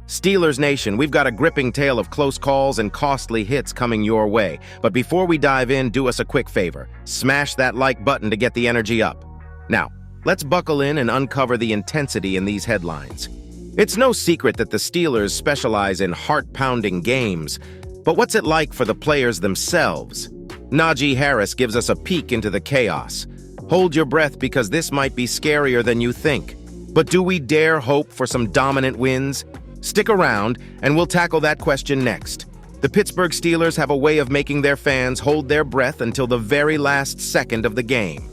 Steelers Nation, we've got a gripping tale of close calls and costly hits coming your way. But before we dive in, do us a quick favor. Smash that like button to get the energy up. Now, let's buckle in and uncover the intensity in these headlines. It's no secret that the Steelers specialize in heart-pounding games, but what's it like for the players themselves? Najee Harris gives us a peek into the chaos. Hold your breath because this might be scarier than you think. But do we dare hope for some dominant wins? Stick around, and we'll tackle that question next. The Pittsburgh Steelers have a way of making their fans hold their breath until the very last second of the game.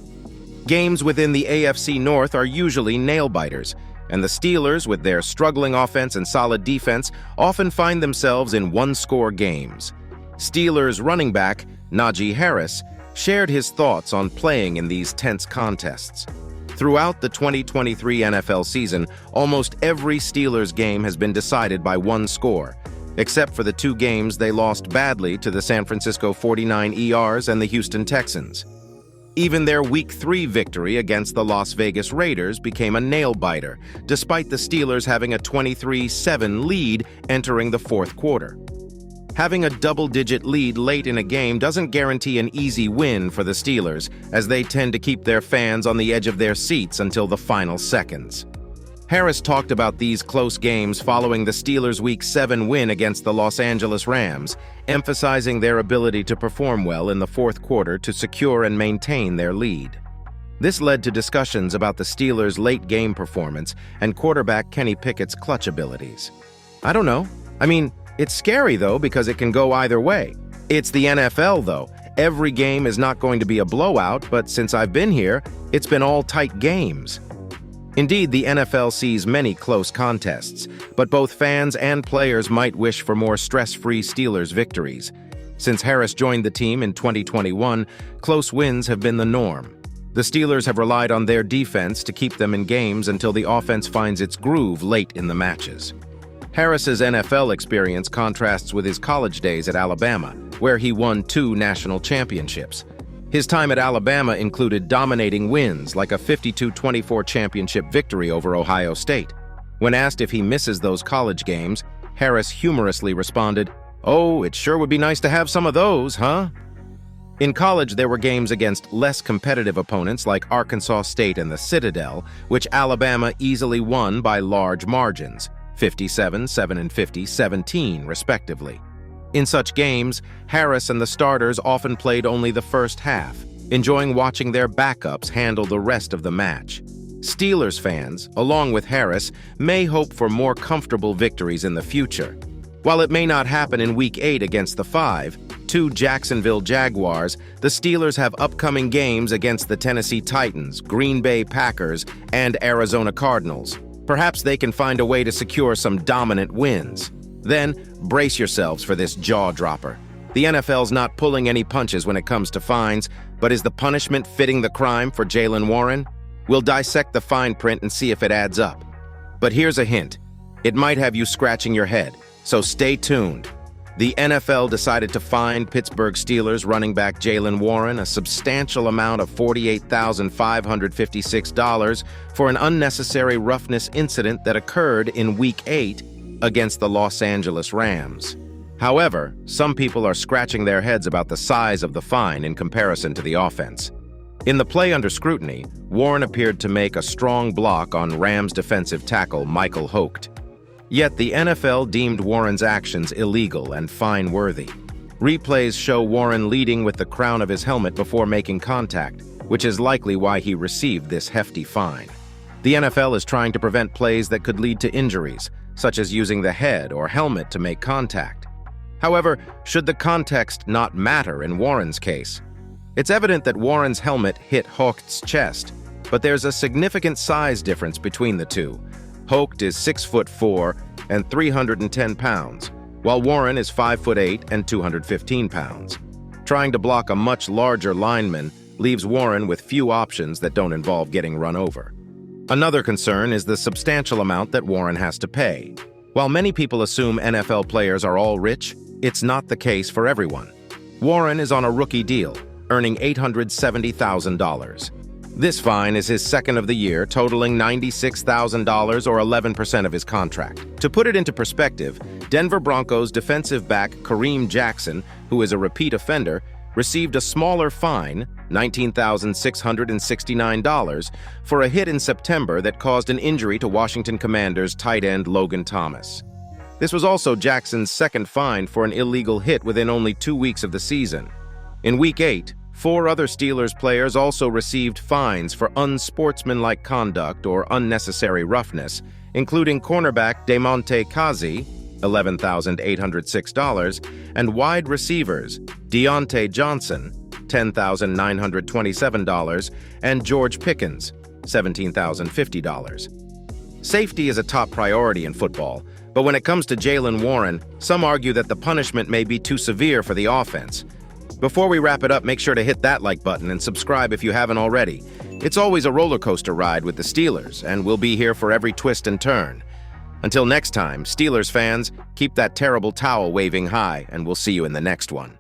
Games within the AFC North are usually nail-biters, and the Steelers, with their struggling offense and solid defense, often find themselves in one-score games. Steelers running back Najee Harris shared his thoughts on playing in these tense contests. Throughout the 2023 NFL season, almost every Steelers game has been decided by one score, except for the two games they lost badly to the San Francisco 49ers and the Houston Texans. Even their Week 3 victory against the Las Vegas Raiders became a nail-biter, despite the Steelers having a 23-7 lead entering the fourth quarter. Having a double-digit lead late in a game doesn't guarantee an easy win for the Steelers, as they tend to keep their fans on the edge of their seats until the final seconds. Harris talked about these close games following the Steelers' Week 7 win against the Los Angeles Rams, emphasizing their ability to perform well in the fourth quarter to secure and maintain their lead. This led to discussions about the Steelers' late-game performance and quarterback Kenny Pickett's clutch abilities. I don't know. It's scary, though, because it can go either way. It's the NFL, though. Every game is not going to be a blowout, but since I've been here, it's been all tight games. Indeed, the NFL sees many close contests, but both fans and players might wish for more stress-free Steelers victories. Since Harris joined the team in 2021, close wins have been the norm. The Steelers have relied on their defense to keep them in games until the offense finds its groove late in the matches. Harris's NFL experience contrasts with his college days at Alabama, where he won 2 national championships. His time at Alabama included dominating wins, like a 52-24 championship victory over Ohio State. When asked if he misses those college games, Harris humorously responded, "Oh, it sure would be nice to have some of those, huh?" In college, there were games against less competitive opponents like Arkansas State and the Citadel, which Alabama easily won by large margins. 57-7 and 50-17, respectively. In such games, Harris and the starters often played only the first half, enjoying watching their backups handle the rest of the match. Steelers fans, along with Harris, may hope for more comfortable victories in the future. While it may not happen in Week 8 against the 5-2 Jacksonville Jaguars, the Steelers have upcoming games against the Tennessee Titans, Green Bay Packers, and Arizona Cardinals. Perhaps they can find a way to secure some dominant wins. Then, brace yourselves for this jaw-dropper. The NFL's not pulling any punches when it comes to fines, but is the punishment fitting the crime for Jaylen Warren? We'll dissect the fine print and see if it adds up. But here's a hint. It might have you scratching your head, so stay tuned. The NFL decided to fine Pittsburgh Steelers running back Jaylen Warren a substantial amount of $48,556 for an unnecessary roughness incident that occurred in Week 8 against the Los Angeles Rams. However, some people are scratching their heads about the size of the fine in comparison to the offense. In the play under scrutiny, Warren appeared to make a strong block on Rams defensive tackle Michael Hocht. Yet the NFL deemed Warren's actions illegal and fine-worthy. Replays show Warren leading with the crown of his helmet before making contact, which is likely why he received this hefty fine. The NFL is trying to prevent plays that could lead to injuries, such as using the head or helmet to make contact. However, should the context not matter in Warren's case? It's evident that Warren's helmet hit Hocht's chest, but there's a significant size difference between the two. Hocht is 6'4" and 310 pounds, while Warren is 5'8" and 215 pounds. Trying to block a much larger lineman leaves Warren with few options that don't involve getting run over. Another concern is the substantial amount that Warren has to pay. While many people assume NFL players are all rich, it's not the case for everyone. Warren is on a rookie deal, earning $870,000. This fine is his second of the year, totaling $96,000 or 11% of his contract. To put it into perspective, Denver Broncos defensive back Kareem Jackson, who is a repeat offender, received a smaller fine, $19,669, for a hit in September that caused an injury to Washington Commanders tight end Logan Thomas. This was also Jackson's second fine for an illegal hit within only 2 weeks of the season. In Week 8, 4 other Steelers players also received fines for unsportsmanlike conduct or unnecessary roughness, including cornerback Damontae Kazee, $11,806, and wide receivers Deontay Johnson, $10,927, and George Pickens, $17,050. Safety is a top priority in football, but when it comes to Jaylen Warren, some argue that the punishment may be too severe for the offense. Before we wrap it up, make sure to hit that like button and subscribe if you haven't already. It's always a roller coaster ride with the Steelers, and we'll be here for every twist and turn. Until next time, Steelers fans, keep that terrible towel waving high, and we'll see you in the next one.